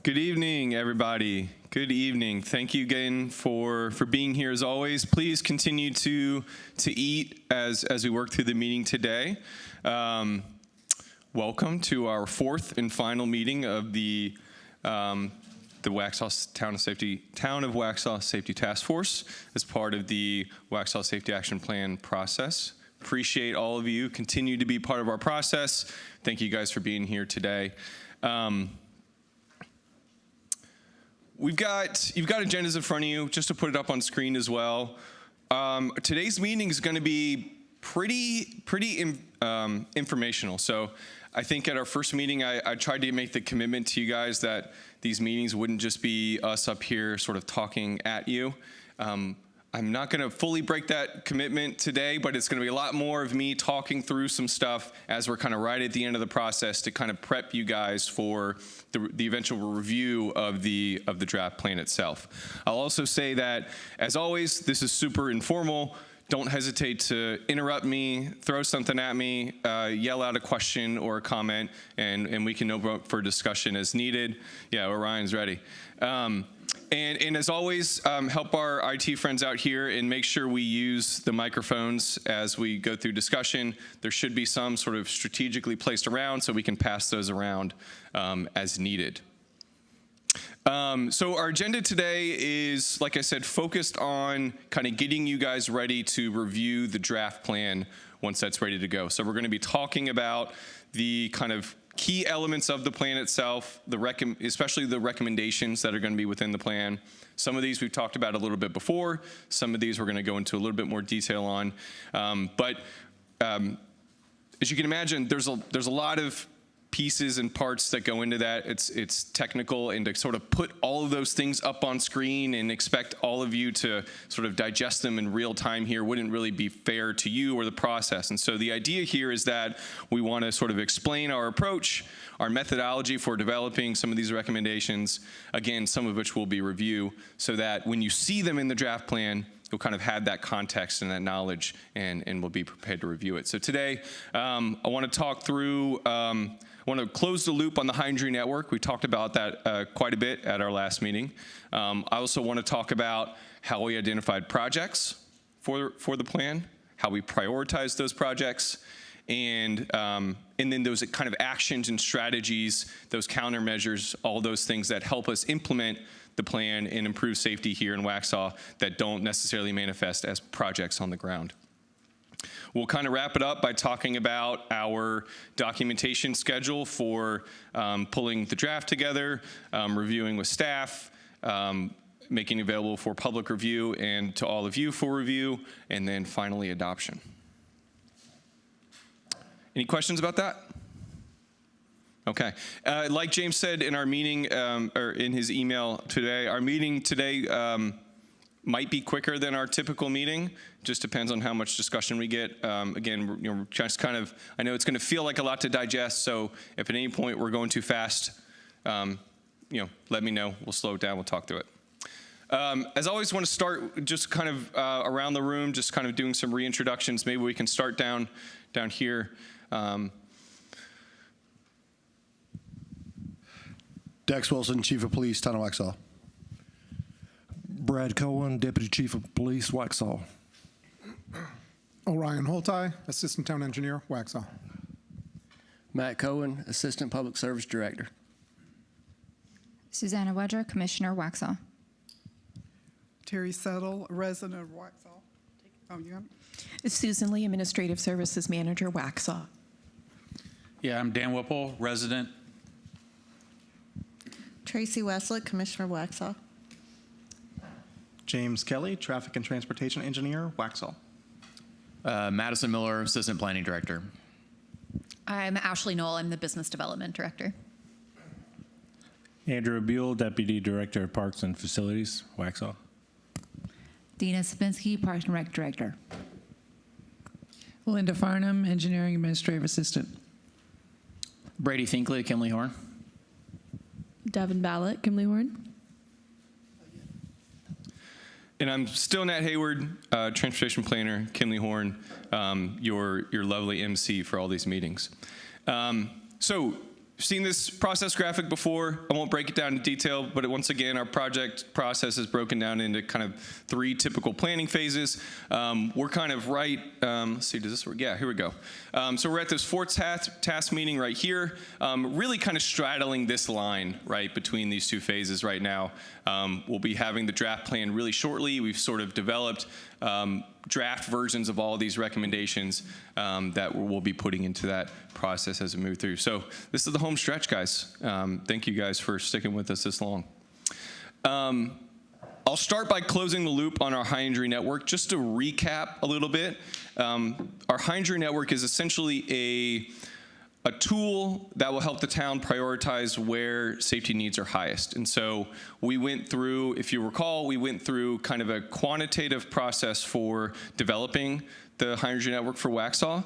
Good evening, everybody. Good evening. Thank you again for being here as always. Please continue to eat as we work through the meeting today. Welcome to our fourth and final meeting of the Waxhaw Town of Waxhaw Safety Task Force as part of the Waxhaw Safety Action Plan process. Appreciate all of you. Continue to be part of our process. Thank you guys for being here today. You've got agendas in front of you, just to put it up on screen as well. Today's meeting is going to be pretty informational. So I think at our first meeting, I tried to make the commitment to you guys that these meetings wouldn't just be us up here sort of talking at you. I'm not going to fully break that commitment today, but it's going to be a lot more of me talking through some stuff as we're kind of right at the end of the process to kind of prep you guys for the eventual review of the draft plan itself. I'll also say that, as always, this is super informal. Don't hesitate to interrupt me, throw something at me, yell out a question or a comment, and we can open up for discussion as needed. Yeah, Orion's ready. And as always, help our IT friends out here and make sure we use the microphones as we go through discussion. There should be some sort of strategically placed around so we can pass those around as needed. So our agenda today is, like I said, focused on kind of getting you guys ready to review the draft plan once that's ready to go. So we're going to be talking about the kind of key elements of the plan itself, especially the recommendations that are going to be within the plan. Some of these we've talked about a little bit before. Some of these we're going to go into a little bit more detail on. But as you can imagine, there's a lot of pieces and parts that go into that. It's technical, and to sort of put all of those things up on screen and expect all of you to sort of digest them in real time here wouldn't really be fair to you or the process. And so the idea here is that we want to sort of explain our approach, our methodology for developing some of these recommendations, again, some of which will be review, so that when you see them in the draft plan, you'll kind of have that context and that knowledge, and we'll be prepared to review it. So today, I want to talk through, I want to close the loop on the high injury network. We talked about that quite a bit at our last meeting. I also want to talk about how we identified projects for the plan, how we prioritize those projects, and then those kind of actions and strategies, those countermeasures, all those things that help us implement the plan and improve safety here in Waxhaw that don't necessarily manifest as projects on the ground. We'll kind of wrap it up by talking about our documentation schedule for pulling the draft together, reviewing with staff, making available for public review and to all of you for review, and then finally adoption. Any questions about that? Okay. Like James said in our meeting, or in his email today, our meeting today might be quicker than our typical meeting. Just depends on how much discussion we get. Again, we're just kind of, I know it's going to feel like a lot to digest, so if at any point we're going too fast, let me know. We'll slow it down. We'll talk through it. As always, want to start just kind of around the room, just kind of doing some reintroductions. Maybe we can start down here. Dex Wilson, Chief of Police, Town of Waxhaw. Brad Cohen, Deputy Chief of Police, Waxhaw. Orion Holtai, Assistant Town Engineer, Waxhaw. Matt Cohen, Assistant Public Service Director. Susanna Wedger, Commissioner, Waxhaw. Terry Settle, resident of Waxhaw. Oh, you got it? Susan Lee, Administrative Services Manager, Waxhaw. Yeah, I'm Dan Whipple, resident. Tracy Westlick, Commissioner, Waxhaw. James Kelly, Traffic and Transportation Engineer, Waxhaw. Madison Miller, Assistant Planning Director. I'm Ashley Knoll. I'm the Business Development Director. Andrew Buell, Deputy Director of Parks and Facilities, Waxhaw. Dina Sapinski, Parks and Rec Director. Linda Farnham, Engineering Administrative Assistant. Brady Finkley, Kimley Horn. Devin Ballett, Kimley Horn. And I'm still Nat Hayward, Transportation Planner, Kimley Horn, your lovely MC for all these meetings. So You've seen this process graphic before. I won't break it down in detail, but once again, our project process is broken down into kind of 3 typical planning phases. We're kind of right, let's see, does this work? Yeah, here we go. So we're at this 4th task meeting right here, really kind of straddling this line, right, between these 2 phases right now. We'll be having the draft plan really shortly. We've sort of developed draft versions of all these recommendations that we'll be putting into that process as we move through. So this is the home stretch, guys. Thank you guys for sticking with us this long. I'll start by closing the loop on our high injury network. Just to recap a little bit, our high injury network is essentially a tool that will help the town prioritize where safety needs are highest. And so we went through, if you recall, we went through kind of a quantitative process for developing the high energy network for Waxhaw.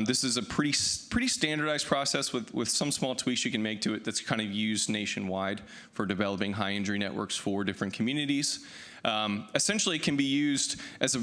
This is a pretty standardized process with some small tweaks you can make to it that's kind of used nationwide for developing high injury networks for different communities. Essentially, it can be used as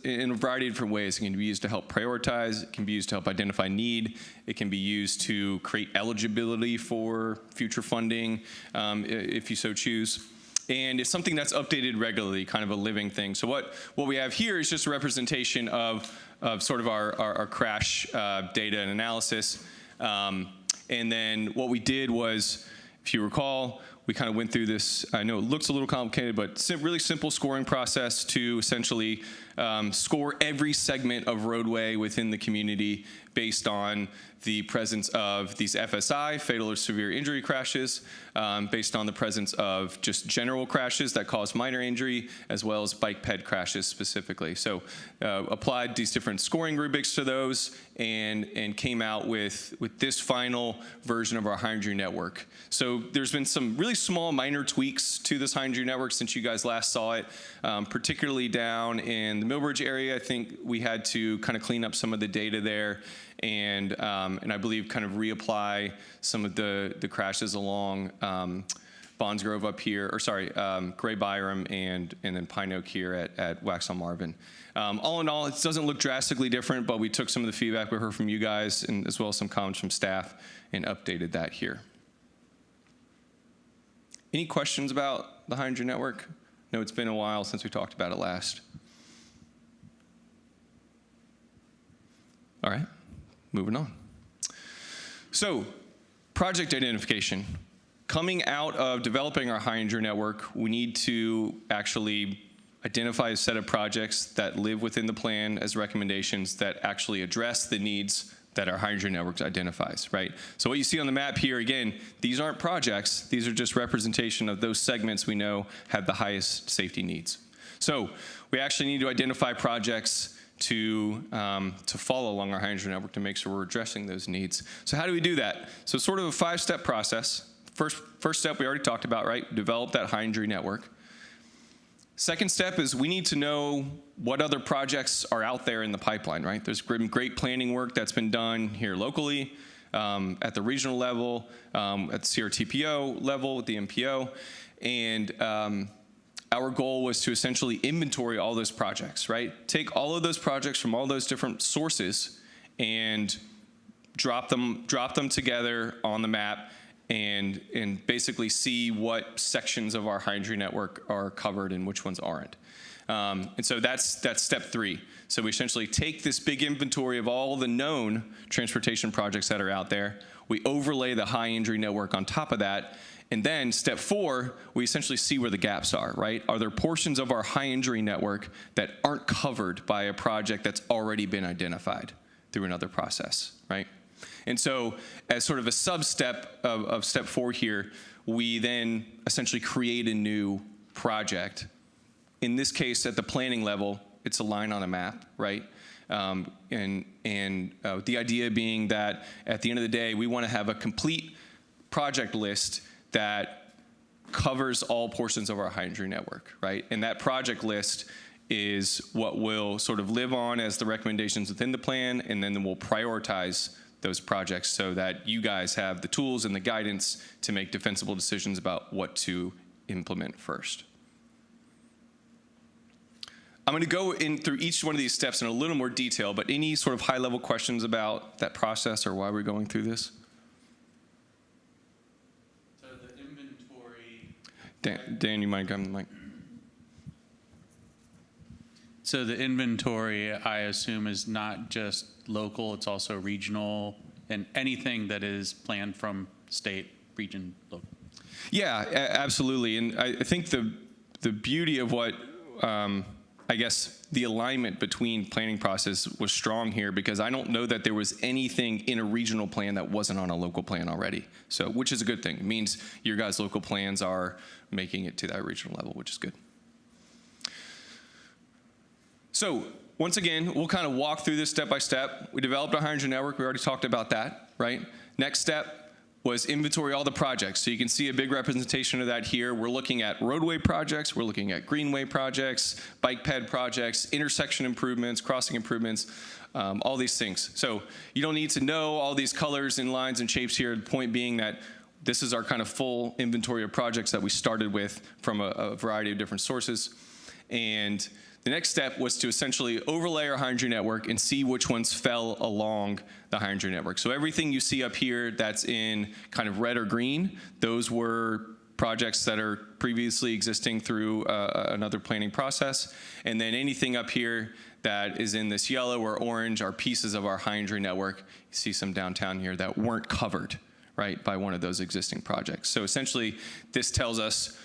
in a variety of different ways. It can be used to help prioritize. It can be used to help identify need. It can be used to create eligibility for future funding, if you so choose. And it's something that's updated regularly, kind of a living thing. So what we have here is just a representation of sort of our crash data and analysis. And then what we did was, if you recall, we kind of went through this, I know it looks a little complicated, but really simple scoring process to essentially score every segment of roadway within the community based on the presence of these FSI, fatal or severe injury crashes, based on the presence of just general crashes that cause minor injury, as well as bike ped crashes specifically. So applied these different scoring rubrics to those and came out with this final version of our high injury network. So there's been some really small minor tweaks to this high injury network since you guys last saw it, particularly down in the Millbridge area. I think we had to kind of clean up some of the data there and I believe kind of reapply some of the crashes along Bonds Grove up here, or sorry, Gray Byram and then Pine Oak here at Waxhaw Marvin. All in all, it doesn't look drastically different, but we took some of the feedback we heard from you guys and as well as some comments from staff and updated that here. Any questions about the high injury network? No, it's been a while since we talked about it last. All right, moving on. So, project identification. Coming out of developing our high injury network, we need to actually identify a set of projects that live within the plan as recommendations that actually address the needs that our high injury network identifies, right? So what you see on the map here, again, these aren't projects, these are just representation of those segments we know have the highest safety needs. So we actually need to identify projects to follow along our high injury network to make sure we're addressing those needs. So how do we do that? So sort of a 5-step process. First step we already talked about, right? Develop that high injury network. Second step is we need to know what other projects are out there in the pipeline, right? There's great planning work that's been done here locally, at the regional level, at the CRTPO level with the MPO, and our goal was to essentially inventory all those projects, right? Take all of those projects from all those different sources and drop them together on the map and basically see what sections of our high injury network are covered and which ones aren't. And so that's step 3. So we essentially take this big inventory of all the known transportation projects that are out there, we overlay the high injury network on top of that, and then step 4, we essentially see where the gaps are, right? Are there portions of our high injury network that aren't covered by a project that's already been identified through another process, right? And so as sort of a sub-step of step 4 here, we then essentially create a new project. In this case, at the planning level, it's a line on a map, right? The idea being that at the end of the day, we want to have a complete project list that covers all portions of our high injury network, right? And that project list is what will sort of live on as the recommendations within the plan, and then we'll prioritize those projects so that you guys have the tools and the guidance to make defensible decisions about what to implement first. I'm going to go in through each one of these steps in a little more detail, but any sort of high-level questions about that process or why we're going through this? Dan, you might come, Mike. So the inventory, I assume, is not just local, it's also regional, and anything that is planned from state, region, local. Yeah, absolutely. And I think the beauty of what, I guess, the alignment between planning process was strong here, because I don't know that there was anything in a regional plan that wasn't on a local plan already. So, which is a good thing. It means your guys' local plans are making it to that regional level, which is good. So, once again, we'll kind of walk through this step by step. We developed a hydrogen network. We already talked about that, right? Next step was inventory all the projects. So you can see a big representation of that here. We're looking at roadway projects, we're looking at greenway projects, bike ped projects, intersection improvements, crossing improvements, all these things. So you don't need to know all these colors and lines and shapes here. The point being that this is our kind of full inventory of projects that we started with from a variety of different sources. And the next step was to essentially overlay our hydrogen network and see which ones fell along the hydrogen network. So everything you see up here that's in kind of red or green, those were projects that are previously existing through another planning process. And then anything up here that is in this yellow or orange are pieces of our hydrogen network. You see some downtown here that weren't covered, right, by one of those existing projects. So essentially, this tells us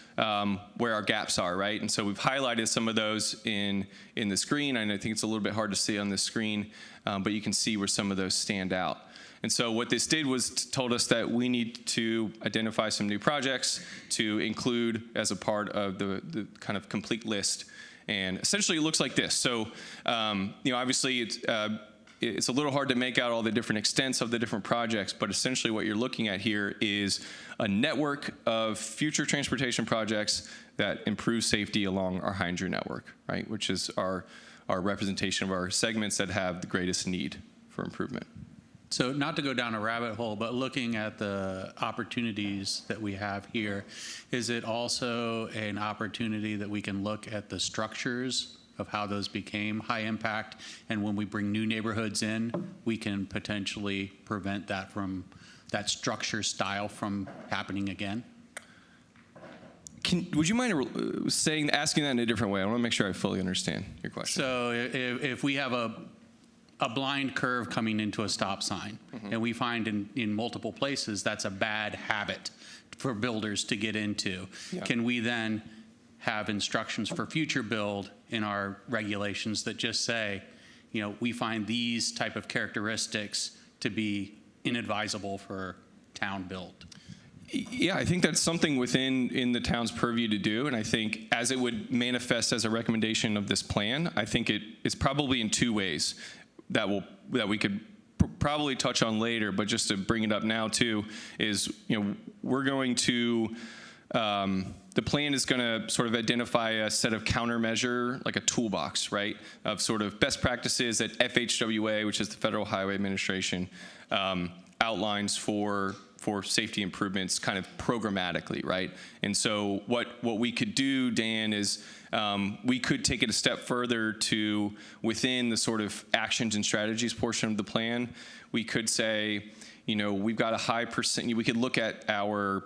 where our gaps are, right? And so we've highlighted some of those in the screen, and I think it's a little bit hard to see on the screen, but you can see where some of those stand out. And so what this did was told us that we need to identify some new projects to include as a part of the kind of complete list. And essentially it looks like this. So, obviously it's a little hard to make out all the different extents of the different projects, but essentially what you're looking at here is a network of future transportation projects that improve safety along our hydrogen network, right? Which is our representation of our segments that have the greatest need for improvement. So not to go down a rabbit hole, but looking at the opportunities that we have here, is it also an opportunity that we can look at the structures of how those became high impact, and when we bring new neighborhoods in, we can potentially prevent that structure style from happening again? Would you mind asking that in a different way? I want to make sure I fully understand your question. So if we have a blind curve coming into a stop sign, and we find in multiple places that's a bad habit for builders to get into, can we then have instructions for future build in our regulations that just say, we find these type of characteristics to be inadvisable for town build? Yeah, I think that's something in the town's purview to do, and I think as it would manifest as a recommendation of this plan, I think it's probably in two ways that we could probably touch on later, but just to bring it up now too, is we're going to the plan is going to sort of identify a set of countermeasure, like a toolbox, right, of sort of best practices that FHWA, which is the Federal Highway Administration, outlines for safety improvements kind of programmatically, right? And so what we could do, Dan, is we could take it a step further to within the sort of actions and strategies portion of the plan. We could say, we've got a high percent, we could look at our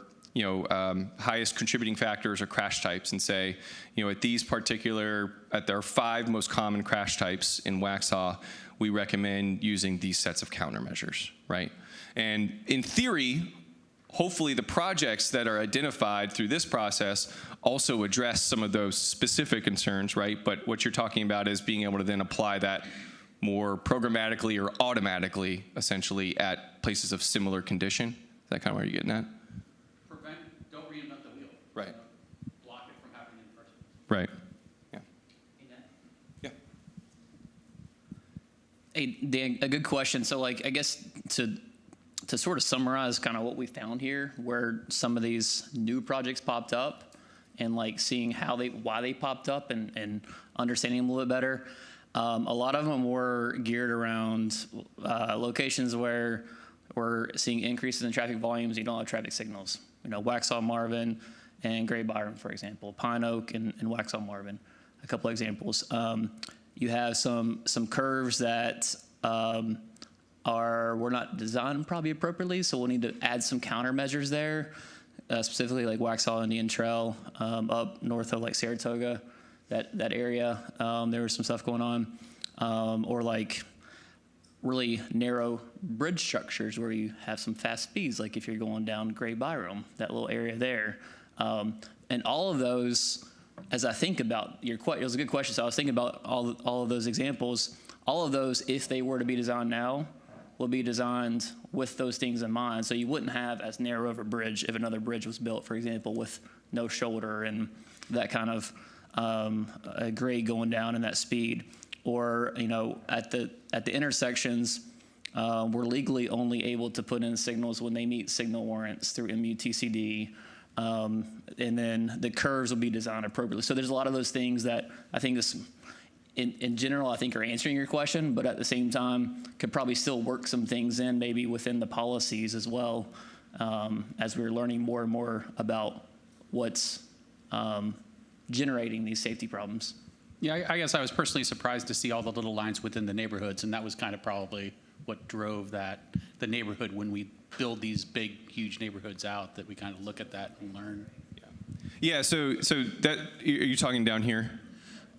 highest contributing factors or crash types and say, at their 5 most common crash types in Waxhaw, we recommend using these sets of countermeasures, right? And in theory, hopefully the projects that are identified through this process also address some of those specific concerns, right? But what you're talking about is being able to then apply that more programmatically or automatically, essentially, at places of similar condition. Is that kind of where you're getting at? Don't reinvent the wheel. Right. Block it from happening in the first place. Right. Yeah. Hey, Dan, a good question. So, I guess to sort of summarize kind of what we found here, where some of these new projects popped up, and seeing why they popped up and understanding them a little bit better. A lot of them were geared around locations where we're seeing increases in traffic volumes. You don't have traffic signals. Waxhaw, Marvin, and Gray Byron, for example. Pine Oak and Waxhaw, Marvin, a couple of examples. You have some curves that were not designed probably appropriately, so we'll need to add some countermeasures there. specifically like Waxhaw Indian Trail, up north of like Saratoga, that area. There was some stuff going on, or like really narrow bridge structures where you have some fast speeds, like if you're going down Gray Byram, that little area there. And all of those, as I think about your question, it was a good question. So I was thinking about all of those examples. All of those, if they were to be designed now, will be designed with those things in mind. So you wouldn't have as narrow of a bridge if another bridge was built, for example, with no shoulder and that kind of a grade going down and that speed. Or, you know, at the intersections, we're legally only able to put in signals when they meet signal warrants through MUTCD. And then the curves will be designed appropriately. So there's a lot of those things that I think this, in general, I think are answering your question, but at the same time could probably still work some things in maybe within the policies as well, as we're learning more and more about what's generating these safety problems. Yeah, I guess I was personally surprised to see all the little lines within the neighborhoods, and that was kind of probably what drove the neighborhood when we build these big, huge neighborhoods out, that we kind of look at that and learn. Yeah, so that, are you talking down here?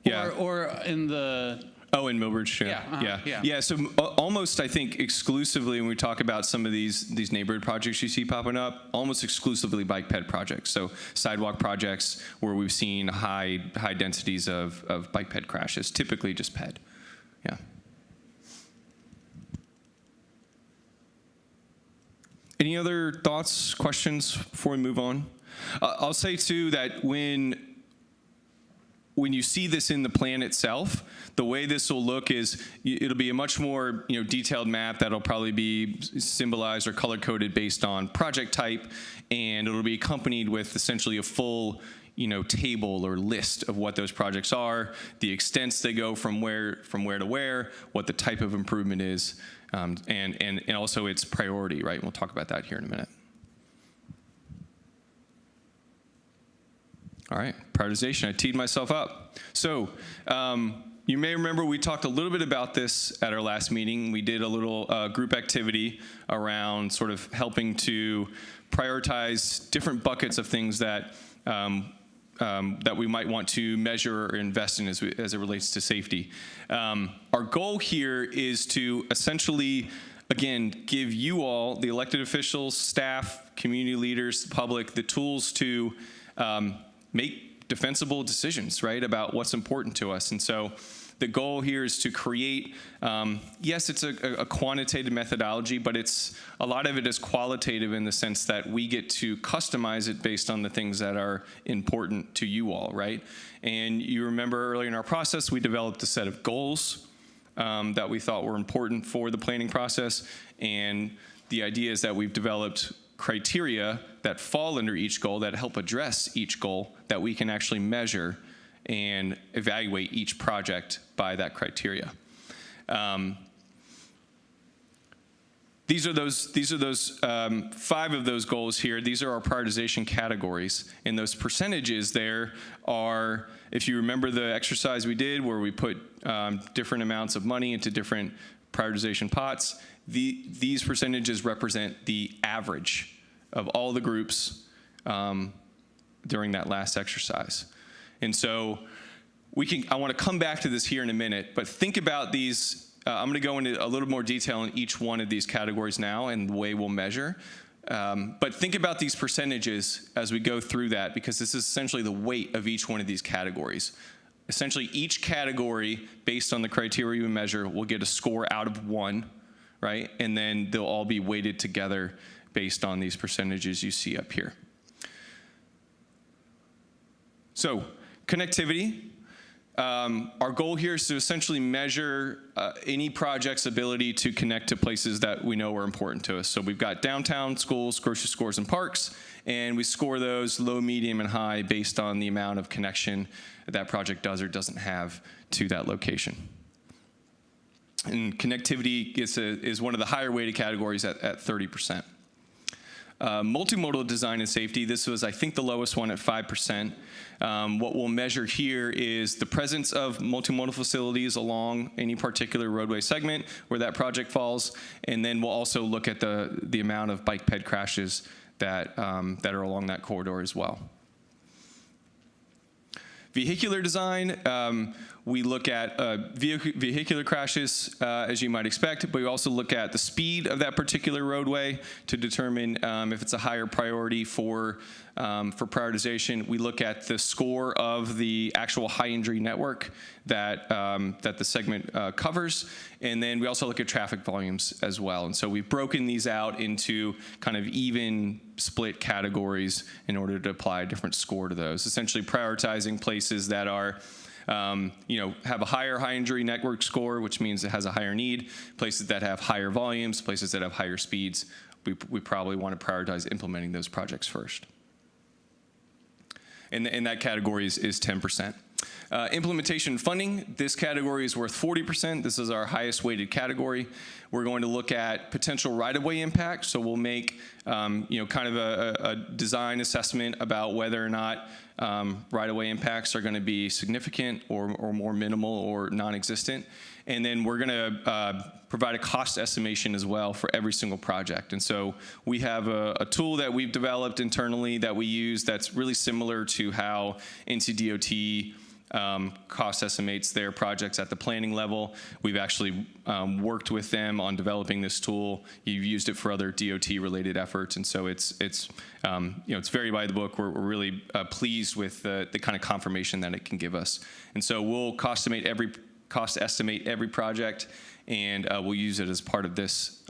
Yeah. Or in the... Oh, in Millbridge, yeah. Yeah, so almost, I think, exclusively when we talk about some of these neighborhood projects you see popping up, almost exclusively bike ped projects. So sidewalk projects where we've seen high densities of bike ped crashes, typically just ped. Yeah. Any other thoughts, questions before we move on? I'll say, too, that when you see this in the plan itself, the way this will look is it'll be a much more detailed map that'll probably be symbolized or color-coded based on project type, and it'll be accompanied with essentially a full table or list of what those projects are, the extents they go from where to where, what the type of improvement is, and also its priority, right? We'll talk about that here in a minute. All right, prioritization. I teed myself up. So you may remember we talked a little bit about this at our last meeting. We did a little group activity around sort of helping to prioritize different buckets of things that that we might want to measure or invest in as it relates to safety. Our goal here is to essentially, again, give you all, the elected officials, staff, community leaders, the public, the tools to make defensible decisions, right, about what's important to us. And so the goal here is to create, yes, it's a quantitative methodology, but a lot of it is qualitative in the sense that we get to customize it based on the things that are important to you all, right? And you remember earlier in our process, we developed a set of goals that we thought were important for the planning process. And the idea is that we've developed criteria that fall under each goal that help address each goal that we can actually measure and evaluate each project by that criteria. These are those 5 of those goals here. These are our prioritization categories, and those percentages there are, if you remember the exercise we did where we put different amounts of money into different prioritization pots, these percentages represent the average of all the groups during that last exercise. And so I want to come back to this here in a minute, but think about these. I'm going to go into a little more detail in each one of these categories now and the way we'll measure. But think about these percentages as we go through that, because this is essentially the weight of each one of these categories. Essentially, each category, based on the criteria we measure, will get a score out of 1, right? And then they'll all be weighted together based on these percentages you see up here. So, connectivity. Our goal here is to essentially measure any project's ability to connect to places that we know are important to us. So we've got downtown, schools, grocery stores, and parks, and we score those low, medium, and high based on the amount of connection that project does or doesn't have to that location. And connectivity is one of the higher weighted categories at 30%. Multimodal design and safety, this was, I think, the lowest one at 5%. What we'll measure here is the presence of multimodal facilities along any particular roadway segment where that project falls, and then we'll also look at the amount of bike ped crashes that are along that corridor as well. Vehicular design, we look at vehicular crashes, as you might expect, but we also look at the speed of that particular roadway to determine if it's a higher priority for prioritization. We look at the score of the actual high injury network that the segment covers, and then we also look at traffic volumes as well. And so we've broken these out into kind of even split categories in order to apply a different score to those, essentially prioritizing places that are have a higher high injury network score, which means it has a higher need. Places that have higher volumes, places that have higher speeds, we probably want to prioritize implementing those projects first. And that category is 10%. Implementation funding, this category is worth 40%. This is our highest weighted category. We're going to look at potential right-of-way impact. So we'll make kind of a design assessment about whether or not right-of-way impacts are going to be significant or more minimal or non-existent. And then we're going to provide a cost estimation as well for every single project. And so we have a tool that we've developed internally that we use that's really similar to how NCDOT cost estimates their projects at the planning level. We've actually worked with them on developing this tool. You've used it for other DOT-related efforts, and so it's very by the book. We're really pleased with the kind of confirmation that it can give us. And so we'll cost estimate every project, and we'll use it as part of this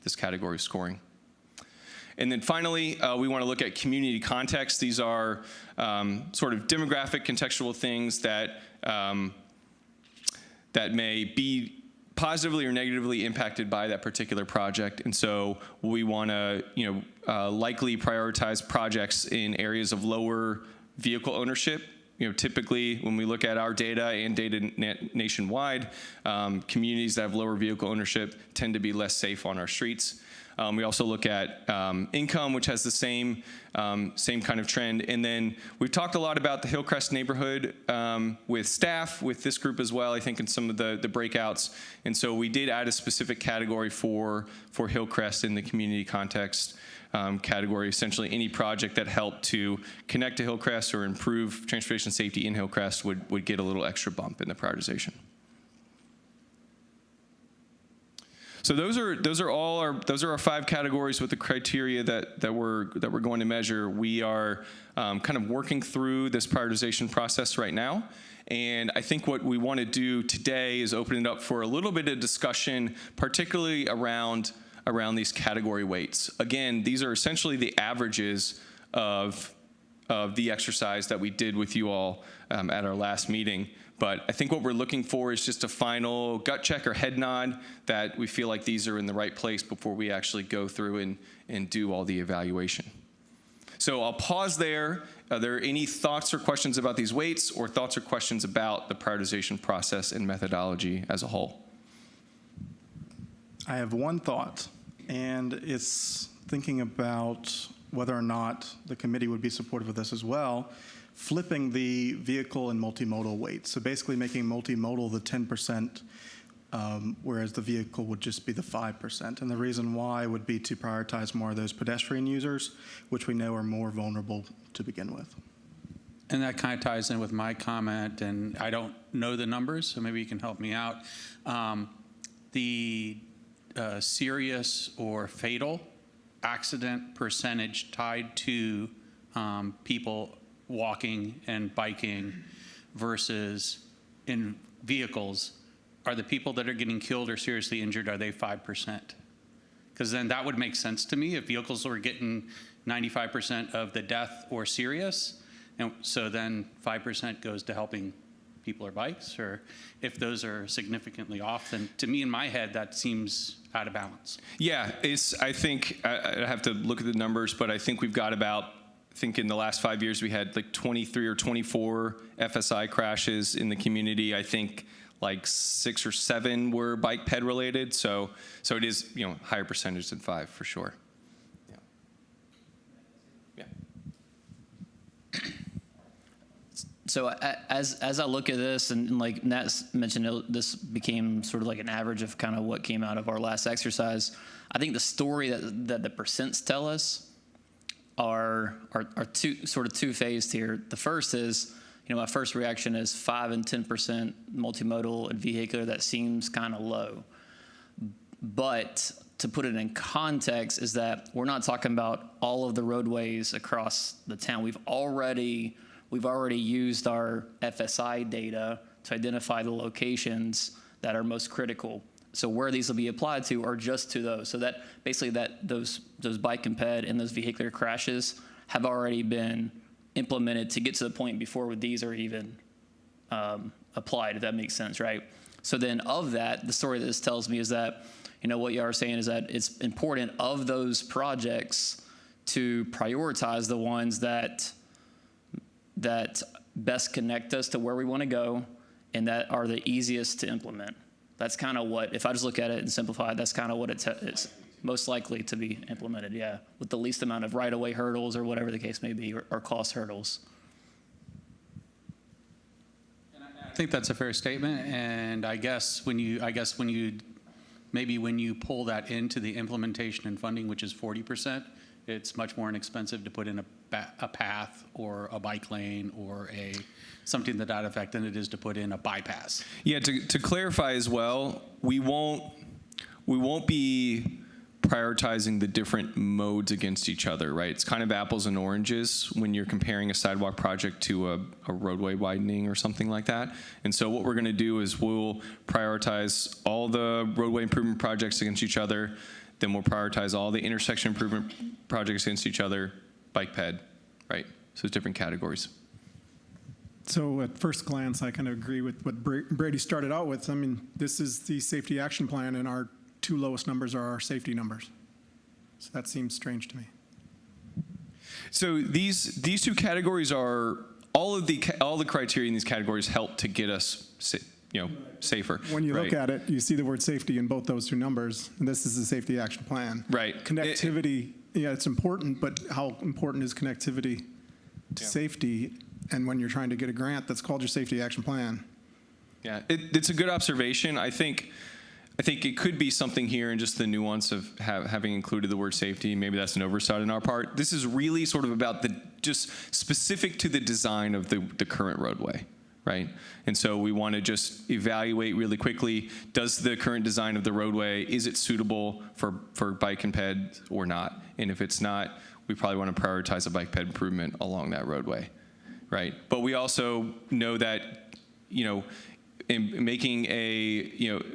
this category of scoring. And then finally, we want to look at community context. These are sort of demographic, contextual things that that may be positively or negatively impacted by that particular project. And so we want to, likely prioritize projects in areas of lower vehicle ownership. Typically, when we look at our data and data nationwide, communities that have lower vehicle ownership tend to be less safe on our streets. We also look at income, which has the same kind of trend. And then we've talked a lot about the Hillcrest neighborhood with staff, with this group as well, I think in some of the breakouts. And so we did add a specific category for Hillcrest in the community context category. Essentially, any project that helped to connect to Hillcrest or improve transportation safety in Hillcrest would get a little extra bump in the prioritization. So those are our 5 categories with the criteria that we're going to measure. We are kind of working through this prioritization process right now, and I think what we want to do today is open it up for a little bit of discussion, particularly around these category weights. Again, these are essentially the averages of the exercise that we did with you all at our last meeting. But I think what we're looking for is just a final gut check or head nod that we feel like these are in the right place before we actually go through and do all the evaluation. So I'll pause there. Are there any thoughts or questions about these weights, or thoughts or questions about the prioritization process and methodology as a whole? I have one thought, and it's thinking about whether or not the committee would be supportive of this as well. Flipping the vehicle and multimodal weights. So basically making multimodal the 10%, whereas the vehicle would just be the 5%. And the reason why would be to prioritize more of those pedestrian users, which we know are more vulnerable to begin with. And that kind of ties in with my comment, and I don't know the numbers, so maybe you can help me out. The serious or fatal accident percentage tied to people walking and biking versus in vehicles, are the people that are getting killed or seriously injured, are they 5%? Because then that would make sense to me if vehicles were getting 95% of the death or serious, and so then 5% goes to helping people or bikes, or if those are significantly off, then to me in my head that seems out of balance. Yeah, I think I have to look at the numbers, but I think we've got about, I think in the last 5 years we had like 23 or 24 FSI crashes in the community. I think like 6 or 7 were bike ped related. So it is higher percentage than 5 for sure. Yeah. So as I look at this, and like Nat mentioned, this became sort of like an average of kind of what came out of our last exercise. I think the story that the percents tell us are two-phased here. The first is, my first reaction is 5 and 10% multimodal and vehicular. That seems kind of low. But to put it in context is that we're not talking about all of the roadways across the town. We've already used our FSI data to identify the locations that are most critical. So where these will be applied to are just to those. So that basically those bike and ped and those vehicular crashes have already been implemented to get to the point before these are even applied, if that makes sense, right? So then of that, the story that this tells me is that, what you are saying is that it's important of those projects to prioritize the ones that best connect us to where we want to go and that are the easiest to implement. That's kind of what, if I just look at it and simplify it, that's kind of what it's most likely to be implemented, yeah, with the least amount of right-of-way hurdles or whatever the case may be, or cost hurdles. I think that's a fair statement, and I guess when you pull that into the implementation and funding, which is 40%, it's much more inexpensive to put in a path or a bike lane or something to that effect than it is to put in a bypass. Yeah, to clarify as well, we won't be prioritizing the different modes against each other, right? It's kind of apples and oranges when you're comparing a sidewalk project to a roadway widening or something like that. And so what we're going to do is we'll prioritize all the roadway improvement projects against each other. Then we'll prioritize all the intersection improvement projects against each other, bike ped, right? So it's different categories. So at first glance, I kind of agree with what Brady started out with. I mean, this is the safety action plan, and our two lowest numbers are our safety numbers. So that seems strange to me. So these two categories are all the criteria in these categories help to get us safer. When you look at it, you see the word safety in both those two numbers, and this is the safety action plan. Right. Connectivity, it's important, but how important is connectivity to safety? And when you're trying to get a grant that's called your safety action plan. Yeah, it's a good observation. I think it could be something here in just the nuance of having included the word safety. Maybe that's an oversight on our part. This is really sort of about just specific to the design of the current roadway, right? And so we want to just evaluate really quickly, does the current design of the roadway, is it suitable for bike and ped or not? And if it's not, we probably want to prioritize a bike ped improvement along that roadway, right? But we also know that, in making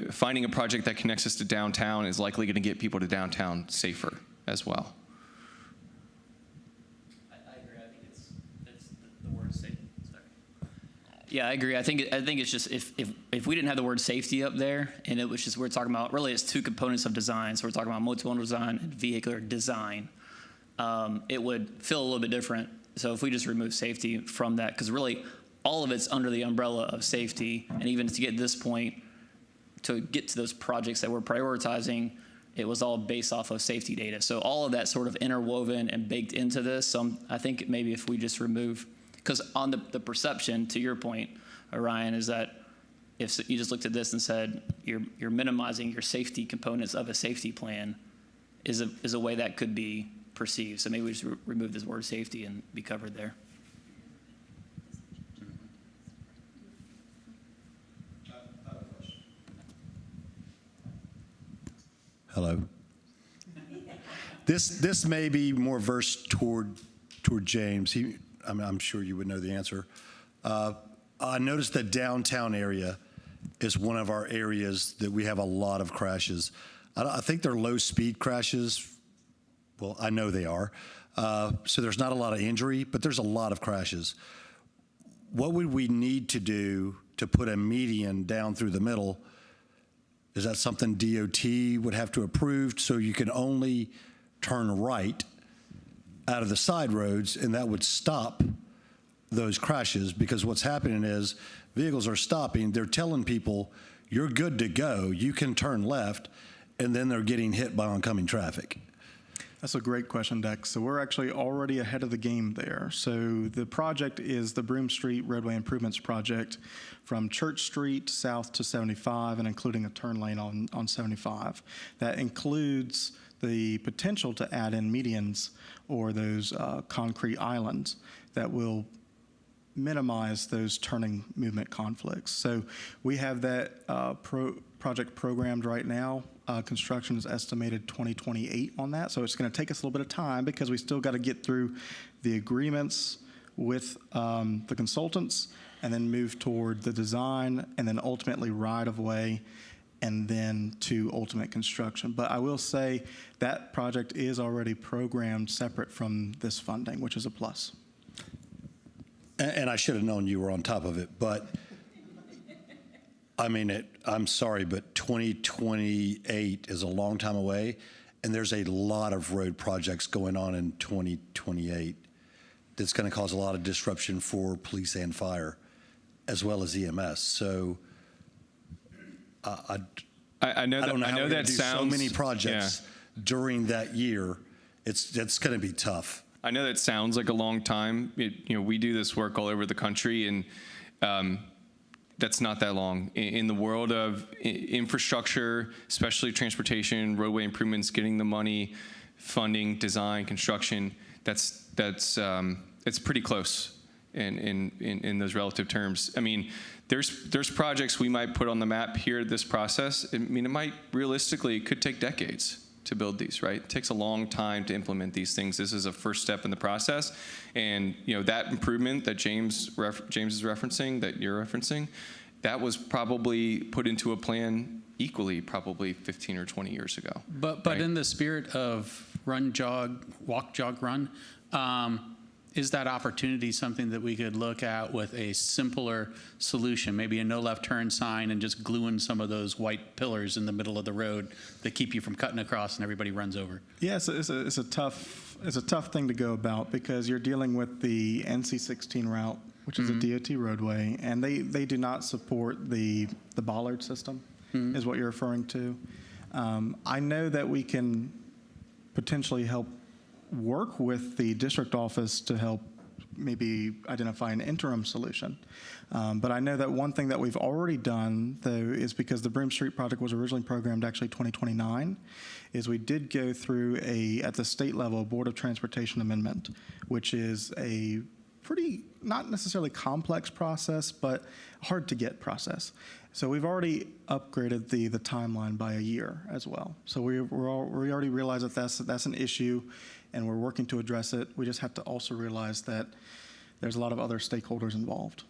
finding a project that connects us to downtown is likely going to get people to downtown safer as well. I agree. I think it's the word safety. Sorry. Yeah, I agree. I think it's just if we didn't have the word safety up there, and it was just we're talking about really it's two components of design. So we're talking about multimodal design and vehicular design. It would feel a little bit different. So if we just remove safety from that, because really all of it's under the umbrella of safety, and even to get this point, to get to those projects that we're prioritizing, it was all based off of safety data. So all of that sort of interwoven and baked into this. I think maybe if we just remove, because on the perception, to your point, Orion, is that if you just looked at this and said you're minimizing your safety components of a safety plan, is a way that could be perceived. So maybe we just remove this word safety and be covered there. Hello. This may be more versed toward James. I'm sure you would know the answer. I noticed that downtown area is one of our areas that we have a lot of crashes. I think they're low speed crashes. Well, I know they are. So there's not a lot of injury, but there's a lot of crashes. What would we need to do to put a median down through the middle? Is that something DOT would have to approve so you can only turn right out of the side roads, and that would stop those crashes? Because what's happening is vehicles are stopping. They're telling people, you're good to go. You can turn left, and then they're getting hit by oncoming traffic. That's a great question, Dex. So we're actually already ahead of the game there. So the project is the Broome Street Roadway Improvements Project from Church Street south to 75 and including a turn lane on 75. That includes the potential to add in medians or those concrete islands that will minimize those turning movement conflicts. So we have that project programmed right now. Construction is estimated 2028 on that. So it's going to take us a little bit of time because we still got to get through the agreements with the consultants and then move toward the design and then ultimately right-of-way and then to ultimate construction. But I will say that project is already programmed separate from this funding, which is a plus. And I should have known you were on top of it, but I mean, I'm sorry, but 2028 is a long time away, and there's a lot of road projects going on in 2028 that's going to cause a lot of disruption for police and fire, as well as EMS. So I know that. I don't know how I know we're that gonna do sounds so many projects during that year. It's going to be tough. I know that sounds like a long time. We do this work all over the country, and that's not that long. In the world of infrastructure, especially transportation, roadway improvements, getting the money, funding, design, construction, that's it's pretty close in those relative terms. I mean, there's projects we might put on the map here. This process, I mean, it could take decades to build these, right? It takes a long time to implement these things. This is a first step in the process. And that improvement that James is referencing, that you're referencing, that was probably put into a plan equally probably 15 or 20 years ago. But right? In the spirit of run, jog, walk, jog, run, is that opportunity something that we could look at with a simpler solution, maybe a no left turn sign and just gluing some of those white pillars in the middle of the road that keep you from cutting across and everybody runs over? Yeah, it's a tough thing to go about because you're dealing with the NC-16 route, which is a DOT roadway, and they do not support the bollard system, is what you're referring to. I know that we can potentially help work with the district office to help maybe identify an interim solution. But I know that one thing that we've already done, though, is because the Broome Street project was originally programmed actually 2029, is we did go through at the state level, Board of Transportation amendment, which is a pretty, not necessarily complex process, but hard to get process. So we've already upgraded the timeline by a year as well. So we already realize that that's an issue, and we're working to address it. We just have to also realize that there's a lot of other stakeholders involved.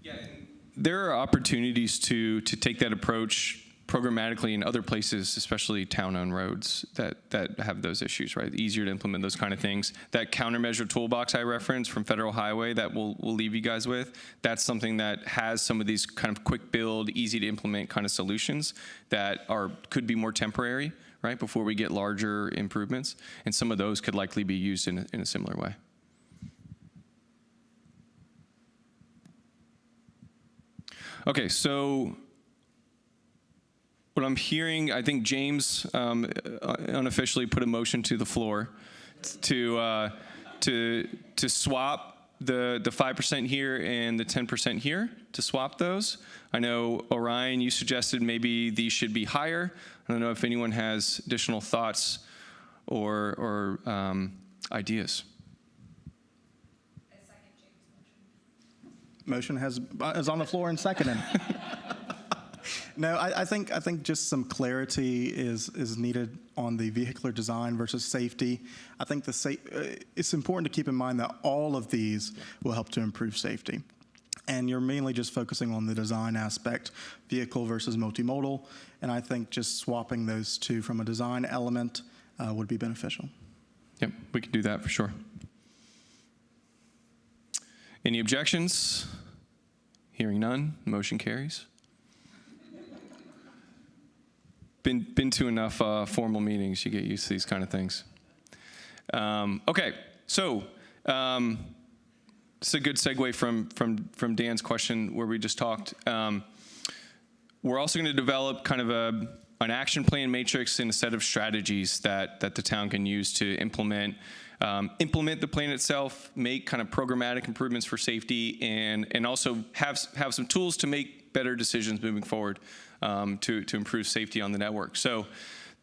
Yeah, and there are opportunities to take that approach programmatically in other places, especially town-owned roads that have those issues, right? Easier to implement those kind of things. That countermeasure toolbox I referenced from Federal Highway that we'll leave you guys with, that's something that has some of these kind of quick build, easy to implement kind of solutions that could be more temporary, right, before we get larger improvements. And some of those could likely be used in a similar way. Okay, so what I'm hearing, I think James unofficially put a motion to the floor to swap the 5% here and the 10% here, to swap those. I know, Orion, you suggested maybe these should be higher. I don't know if anyone has additional thoughts or ideas. Motion is on the floor and seconded. No, I think just some clarity is needed on the vehicular design versus safety. I think it's important to keep in mind that all of these will help to improve safety. And you're mainly just focusing on the design aspect, vehicle versus multimodal. And I think just swapping those two from a design element would be beneficial. Yep, we can do that for sure. Any objections? Hearing none, motion carries. Been to enough formal meetings, you get used to these kind of things. Okay, so it's a good segue from Dan's question where we just talked. We're also going to develop kind of an action plan matrix and a set of strategies that the town can use to implement the plan itself, make kind of programmatic improvements for safety, and also have some tools to make better decisions moving forward to improve safety on the network. So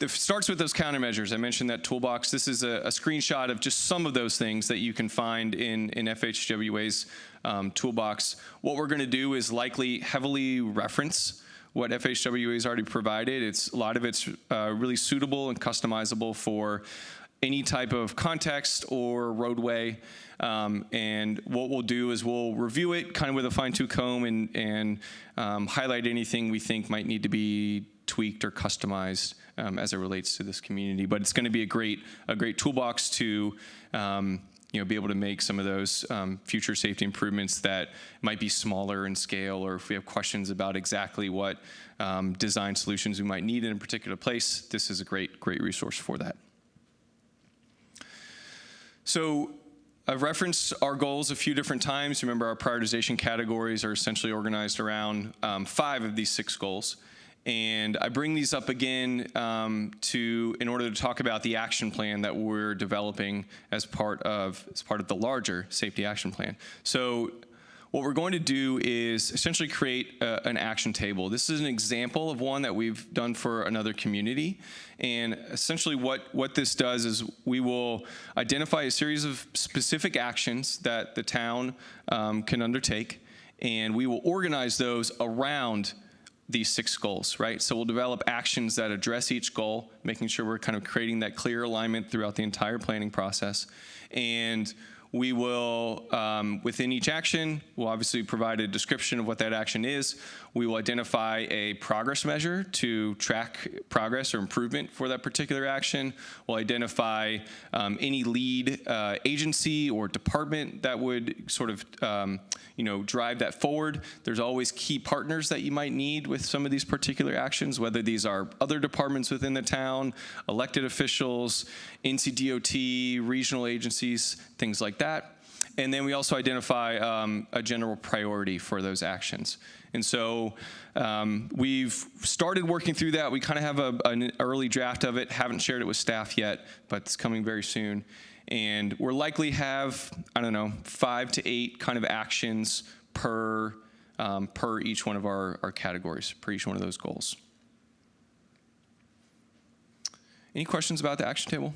It starts with those countermeasures. I mentioned that toolbox. This is a screenshot of just some of those things that you can find in FHWA's toolbox. What we're going to do is likely heavily reference what FHWA has already provided. A lot of it's really suitable and customizable for any type of context or roadway. And what we'll do is we'll review it kind of with a fine-tooth comb and highlight anything we think might need to be tweaked or customized as it relates to this community. But it's going to be a great toolbox to be able to make some of those future safety improvements that might be smaller in scale, or if we have questions about exactly what design solutions we might need in a particular place, this is a great resource for that. So I've referenced our goals a few different times. Remember, our prioritization categories are essentially organized around 5 of these 6 goals. And I bring these up again in order to talk about the action plan that we're developing as part of the larger safety action plan. So what we're going to do is essentially create an action table. This is an example of one that we've done for another community. And essentially what this does is we will identify a series of specific actions that the town can undertake, and we will organize those around these 6 goals, right? So we'll develop actions that address each goal, making sure we're kind of creating that clear alignment throughout the entire planning process. And we will, within each action, we'll obviously provide a description of what that action is. We will identify a progress measure to track progress or improvement for that particular action. We'll identify any lead agency or department that would sort of drive that forward. There's always key partners that you might need with some of these particular actions, whether these are other departments within the town, elected officials, NCDOT, regional agencies, things like that. And then we also identify a general priority for those actions. And so we've started working through that. We kind of have an early draft of it, haven't shared it with staff yet, but it's coming very soon. And we'll likely have, 5 to 8 kind of actions per each one of our categories, per each one of those goals. Any questions about the action table?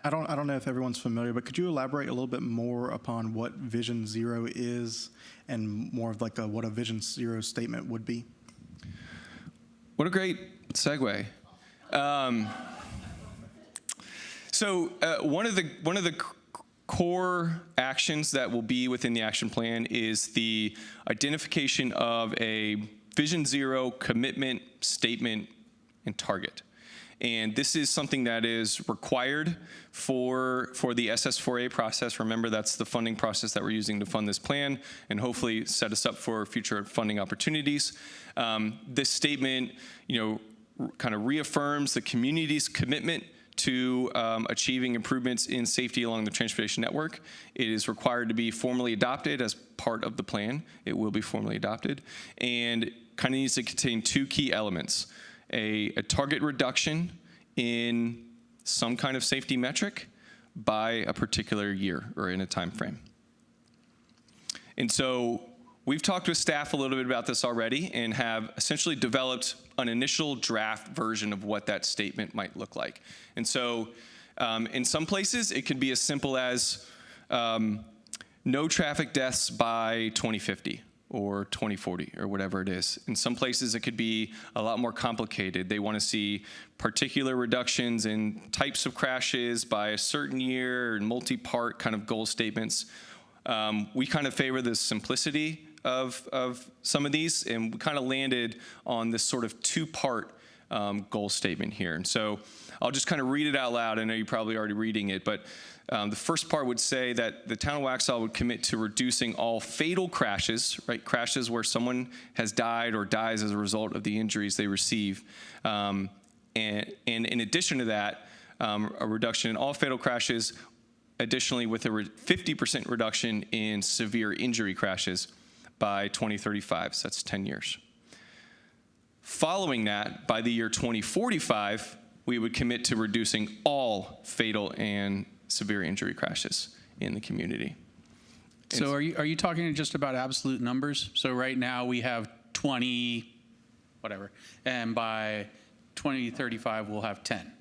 I don't know if everyone's familiar, but could you elaborate a little bit more upon what Vision Zero is and more of like what a Vision Zero statement would be? What a great segue. So one of the core actions that will be within the action plan is the identification of a Vision Zero commitment, statement, and target. And this is something that is required for the SS4A process. Remember, that's the funding process that we're using to fund this plan and hopefully set us up for future funding opportunities. This statement, kind of reaffirms the community's commitment to achieving improvements in safety along the transportation network. It is required to be formally adopted as part of the plan. It will be formally adopted, and kind of needs to contain 2 key elements: a target reduction in some kind of safety metric by a particular year or in a time frame. And so we've talked with staff a little bit about this already and have essentially developed an initial draft version of what that statement might look like. And so in some places, it could be as simple as no traffic deaths by 2050 or 2040 or whatever it is. In some places, it could be a lot more complicated. They want to see particular reductions in types of crashes by a certain year and multi-part kind of goal statements. We kind of favor the simplicity of some of these, and we kind of landed on this sort of 2-part goal statement here. And so I'll just kind of read it out loud. I know you're probably already reading it, but the first part would say that the town of Waxhaw would commit to reducing all fatal crashes, right? Crashes where someone has died or dies as a result of the injuries they receive. And in addition to that, a reduction in all fatal crashes, additionally with a 50% reduction in severe injury crashes by 2035, so that's 10 years. Following that, by the year 2045, we would commit to reducing all fatal and severe injury crashes in the community. So are you talking just about absolute numbers? So right now we have 20, whatever, and by 2035 we'll have 10.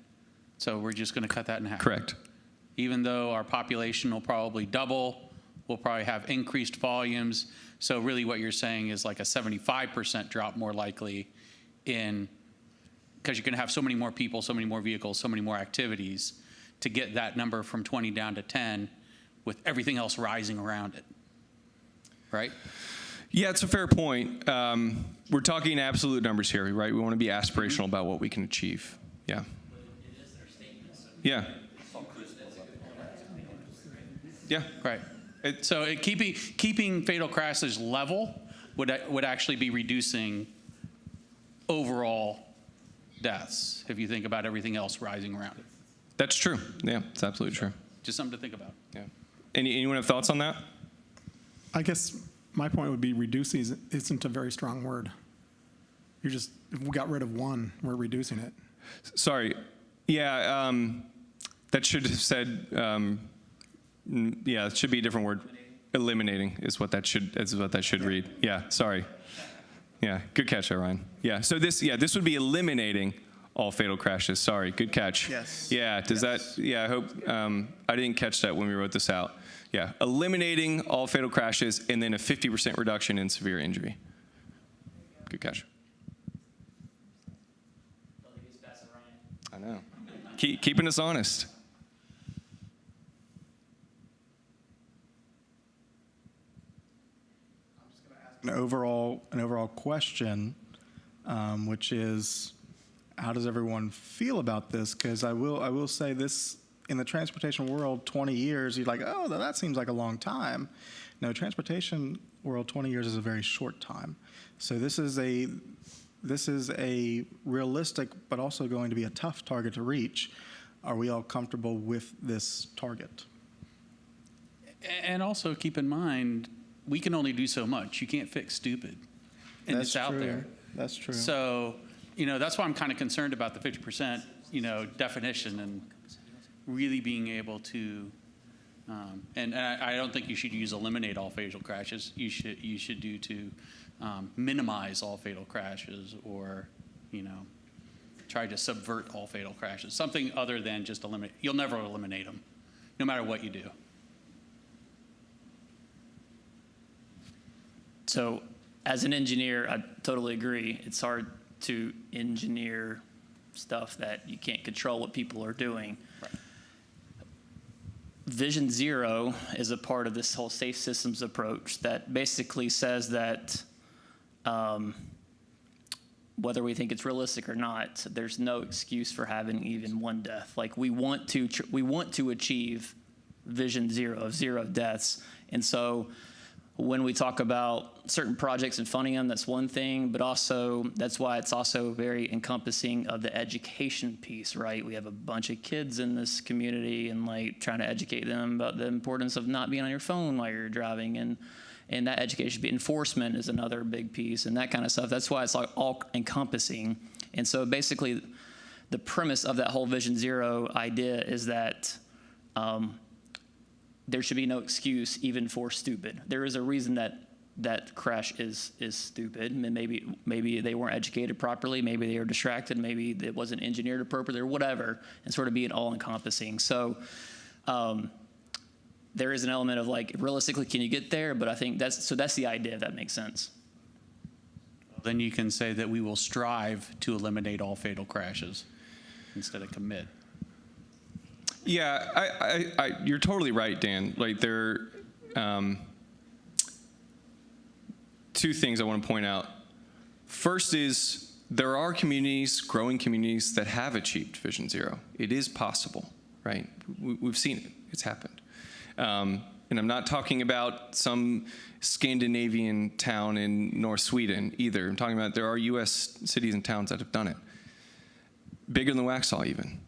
So we're just going to cut that in half. Correct. Even though our population will probably double, we'll probably have increased volumes. So really what you're saying is like a 75% drop more likely because you're going to have so many more people, so many more vehicles, so many more activities to get that number from 20 down to 10 with everything else rising around it, right? Yeah, it's a fair point. We're talking absolute numbers here, right? We want to be aspirational about what we can achieve. Yeah. Yeah. Yeah. Right. Keeping fatal crashes level would actually be reducing overall deaths if you think about everything else rising around it. That's true. Yeah, it's absolutely true. Just something to think about. Yeah. Anyone have thoughts on that? I guess my point would be reducing isn't a very strong word. If we got rid of one, we're reducing it. Sorry. Yeah, that should have said, yeah, it should be a different word. Eliminating is what that should read. Yeah, sorry. Yeah, good catch, Ryan. Yeah, so this would be eliminating all fatal crashes. Sorry, good catch. Yes. Yeah, I hope, I didn't catch that when we wrote this out. Yeah, eliminating all fatal crashes and then a 50% reduction in severe injury. Good catch. I know. Keeping us honest. An overall question, which is, how does everyone feel about this? Because I will say this, in the transportation world, 20 years, you're like, oh, that seems like a long time. No, transportation world, 20 years is a very short time. So this is a realistic, but also going to be a tough target to reach. Are we all comfortable with this target? And also keep in mind, we can only do so much. You can't fix stupid. And That's it's out true. there. That's true. So, that's why I'm kind of concerned about the 50%, definition and really being able to, and I don't think you should use eliminate all fatal crashes. You should do to minimize all fatal crashes or, try to subvert all fatal crashes. Something other than just eliminate. You'll never eliminate them, no matter what you do. So as an engineer, I totally agree. It's hard to engineer stuff that you can't control what people are doing. Right. Vision Zero is a part of this whole safe systems approach that basically says that whether we think it's realistic or not, there's no excuse for having even one death. Like we want to achieve Vision Zero of 0 deaths, and so when we talk about certain projects and funding them, that's one thing, but also that's why it's also very encompassing of the education piece, right? We have a bunch of kids in this community and like trying to educate them about the importance of not being on your phone while you're driving, and that education, enforcement is another big piece and that kind of stuff. That's why it's like all encompassing. And so basically the premise of that whole Vision Zero idea is that there should be no excuse even for stupid. There is a reason that crash is stupid. And maybe they weren't educated properly. Maybe they were distracted. Maybe it wasn't engineered appropriately or whatever, and sort of being all encompassing. So there is an element of like, realistically, can you get there? But I think that's the idea, if that makes sense. Then you can say that we will strive to eliminate all fatal crashes instead of commit. Yeah, you're totally right, Dan. Like there, two things I want to point out. First is there are communities, growing communities, that have achieved Vision Zero. It is possible, right? We've seen it. It's happened. And I'm not talking about some Scandinavian town in North Sweden either. I'm talking about there are U.S. cities and towns that have done it. Bigger than Waxhaw even.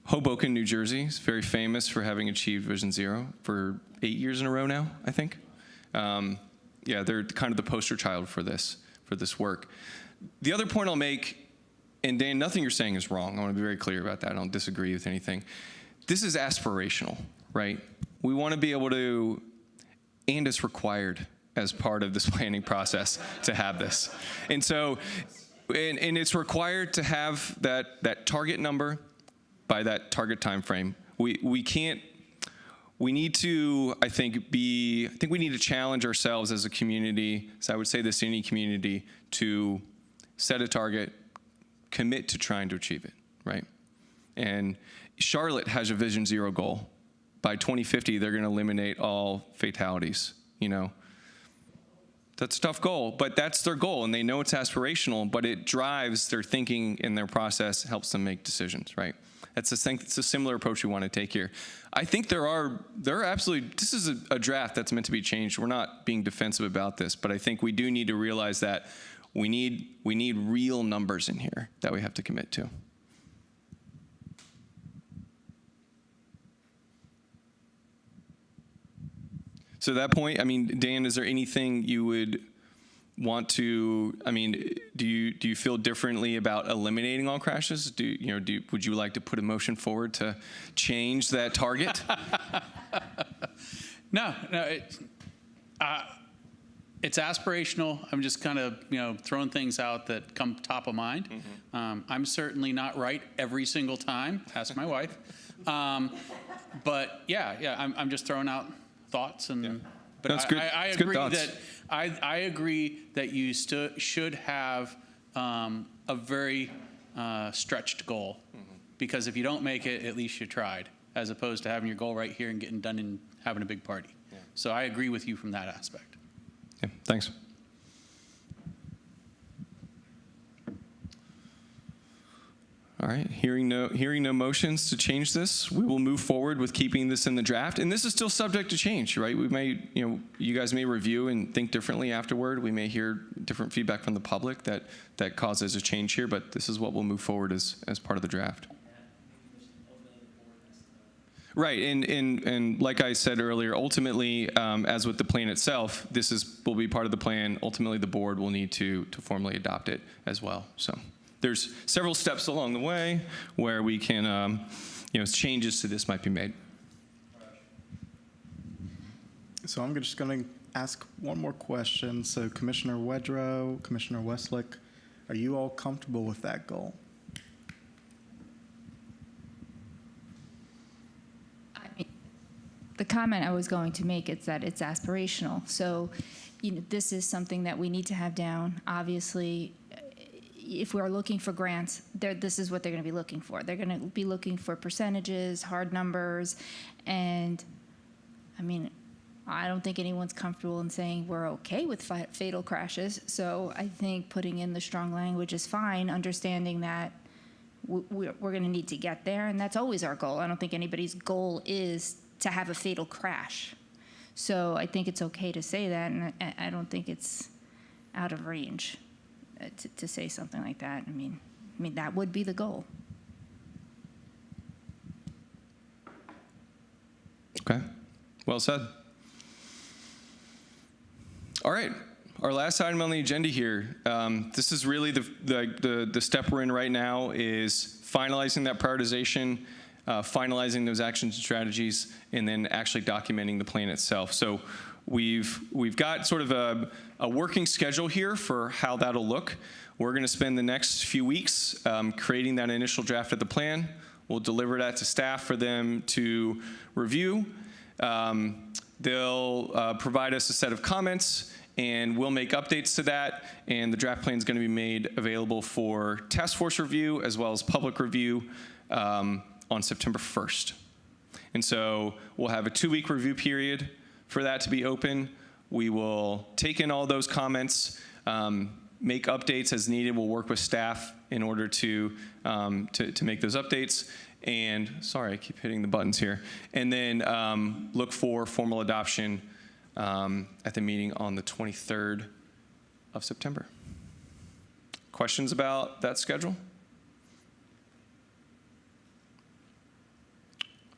Hoboken, New Jersey is very famous for having achieved Vision Zero for 8 years in a row now, I think. Yeah, they're kind of the poster child for this work. The other point I'll make, and Dan, nothing you're saying is wrong. I want to be very clear about that. I don't disagree with anything. This is aspirational, right? We want to be able to, and it's required as part of this planning process to have this. And so, and it's required to have that target number by that target time frame. We can't, we need to, I think we need to challenge ourselves as a community, so I would say this to any community, to set a target, commit to trying to achieve it, right? And Charlotte has a Vision Zero goal. By 2050, they're going to eliminate all fatalities, you know. That's a tough goal, but that's their goal, and they know it's aspirational, but it drives their thinking and their process, helps them make decisions, right? It's a similar approach we want to take here. I think there are absolutely, this is a draft that's meant to be changed. We're not being defensive about this, but I think we do need to realize that we need real numbers in here that we have to commit to. So at that point, I mean, Dan, is there anything you would want to, I mean, do you feel differently about eliminating all crashes? Would you like to put a motion forward to change that target? No, it's aspirational. I'm just kind of, throwing things out that come top of mind. Mm-hmm. I'm certainly not right every single time. Ask my wife. But I'm just throwing out thoughts and. Yeah. But that's good. I it's agree good that I agree that you should have a very stretched goal, mm-hmm. because if you don't make it, at least you tried, as opposed to having your goal right here and getting done and having a big party. Yeah. So I agree with you from that aspect. Yeah, thanks. All right, hearing no motions to change this, we will move forward with keeping this in the draft. And this is still subject to change, right? We may, you guys may review and think differently afterward. We may hear different feedback from the public that causes a change here, but this is what we'll move forward as part of the draft. Right, and like I said earlier, ultimately, as with the plan itself, will be part of the plan. Ultimately, the board will need to formally adopt it as well, so. There's several steps along the way where we can, changes to this might be made. So I'm just going to ask one more question. So Commissioner Wedrow, Commissioner Westlake, are you all comfortable with that goal? The comment I was going to make is that it's aspirational. So, this is something that we need to have down. Obviously, if we're looking for grants, this is what they're going to be looking for. They're going to be looking for percentages, hard numbers, and I mean, I don't think anyone's comfortable in saying we're okay with fatal crashes. So I think putting in the strong language is fine, understanding that we're going to need to get there, and that's always our goal. I don't think anybody's goal is to have a fatal crash. So I think it's okay to say that, and I don't think it's out of range. To say something like that. I mean, that would be the goal. Okay, well said. All right, our last item on the agenda here. This is really the step we're in right now is finalizing that prioritization, finalizing those actions and strategies, and then actually documenting the plan itself. So we've got sort of a working schedule here for how that'll look. We're going to spend the next few weeks creating that initial draft of the plan. We'll deliver that to staff for them to review. They'll provide us a set of comments, and we'll make updates to that. And the draft plan is going to be made available for task force review as well as public review on September 1st. And so we'll have a 2-week review period for that to be open. We will take in all those comments, make updates as needed. We'll work with staff in order to make those updates. And sorry, I keep hitting the buttons here. And then look for formal adoption at the meeting on the 23rd of September. Questions about that schedule?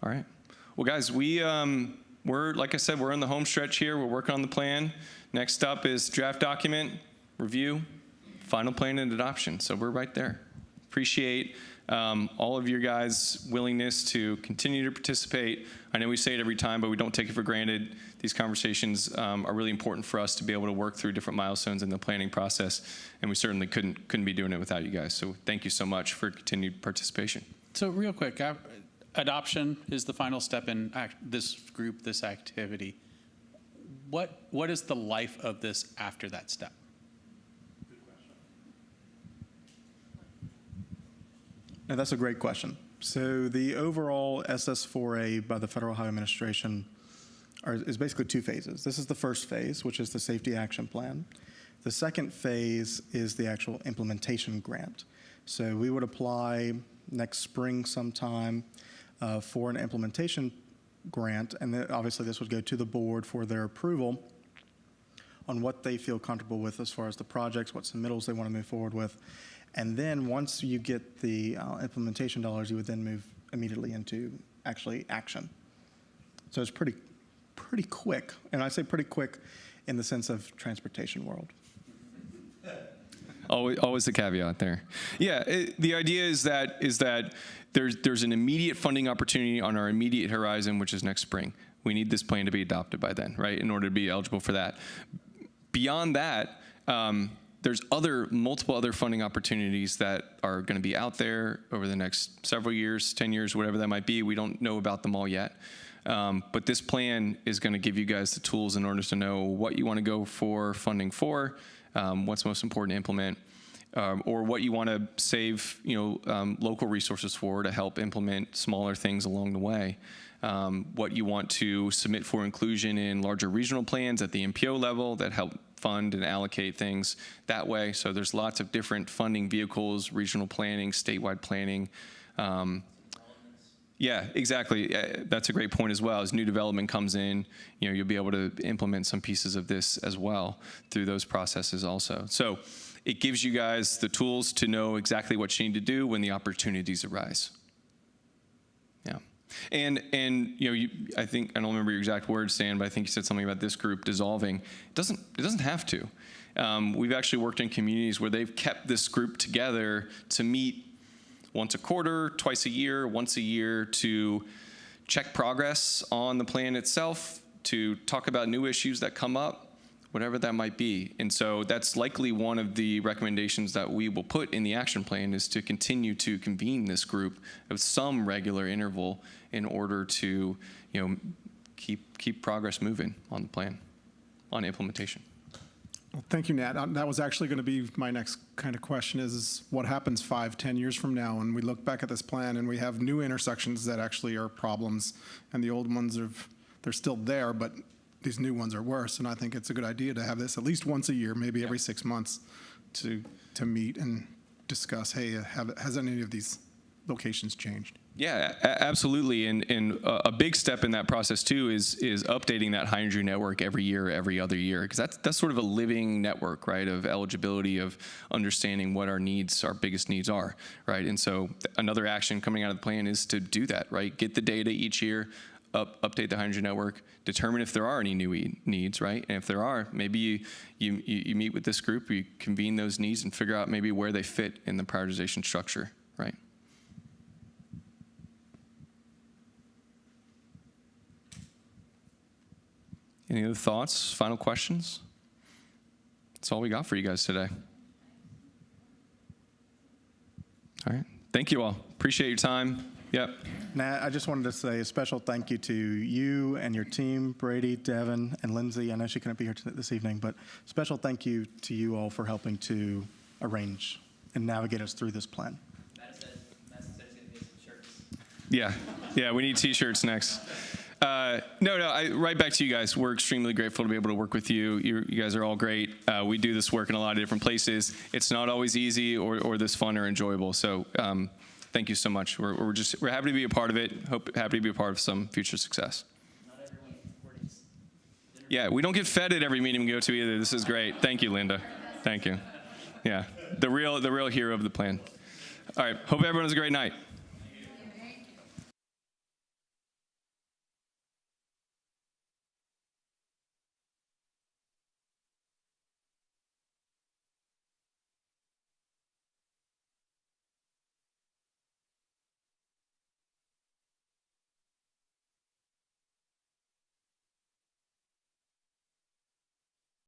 All right. Well, guys, we're, like I said, we're in the home stretch here. We're working on the plan. Next up is draft document, review, final plan and adoption. So we're right there. Appreciate all of your guys' willingness to continue to participate. I know we say it every time, but we don't take it for granted. These conversations are really important for us to be able to work through different milestones in the planning process, and we certainly couldn't be doing it without you guys. So thank you so much for continued participation. So real quick, adoption is the final step in this group, this activity. What is the life of this after that step? Now, that's a great question. So the overall SS4A by the Federal Highway Administration is basically two phases. This is the first phase, which is the safety action plan. The second phase is the actual implementation grant. So we would apply next spring sometime for an implementation grant, and then obviously this would go to the board for their approval on what they feel comfortable with as far as the projects, what submittals they want to move forward with. And then once you get the implementation dollars, you would then move immediately into actually action. So it's pretty quick, and I say pretty quick in the sense of transportation world. Always the caveat there. Yeah, the idea is that there's an immediate funding opportunity on our immediate horizon, which is next spring. We need this plan to be adopted by then, right, in order to be eligible for that. Beyond that, there's multiple other funding opportunities that are going to be out there over the next several years, 10 years, whatever that might be. We don't know about them all yet. But this plan is going to give you guys the tools in order to know what you want to go for funding for, what's most important to implement, or what you want to save, local resources for to help implement smaller things along the way. What you want to submit for inclusion in larger regional plans at the MPO level that help fund and allocate things that way. So there's lots of different funding vehicles, regional planning, statewide planning. Yeah, exactly. That's a great point as well. As new development comes in, you'll be able to implement some pieces of this as well through those processes also. So it gives you guys the tools to know exactly what you need to do when the opportunities arise. Yeah. And I think, I don't remember your exact words, Stan, but I think you said something about this group dissolving. It doesn't have to. We've actually worked in communities where they've kept this group together to meet once a quarter, twice a year, once a year to check progress on the plan itself, to talk about new issues that come up, whatever that might be. And so that's likely one of the recommendations that we will put in the action plan, is to continue to convene this group of some regular interval in order to, keep progress moving on the plan, on implementation. Well, thank you, Nat. That was actually going to be my next kind of question is what happens 5-10 years from now when we look back at this plan and we have new intersections that actually are problems and the old ones they're still there, but these new ones are worse. And I think it's a good idea to have this at least once a year, maybe every 6 months to meet and discuss, hey, has any of these locations changed? Yeah, absolutely. And a big step in that process too is updating that high energy network every year, every other year, because that's sort of a living network, right, of eligibility, of understanding what our biggest needs are, right? And so another action coming out of the plan is to do that, right? Get the data each year, update the high energy network, determine if there are any new needs, right? And if there are, maybe you meet with this group, you convene those needs and figure out maybe where they fit in the prioritization structure, right? Any other thoughts, final questions? That's all we got for you guys today. All right. Thank you all. Appreciate your time. Yep. Nat, I just wanted to say a special thank you to you and your team, Brady, Devin, and Lindsay. I know she couldn't be here this evening, but special thank you to you all for helping to arrange and navigate us through this plan. Yeah, we need T-shirts next. Right back to you guys. We're extremely grateful to be able to work with you. You guys are all great. We do this work in a lot of different places. It's not always easy or this fun or enjoyable. So thank you so much. We're happy to be a part of it. Happy to be a part of some future success. Yeah, we don't get fed at every meeting we go to either. This is great. Thank you, Linda. Thank you. Yeah, the real hero of the plan. All right. Hope everyone has a great night.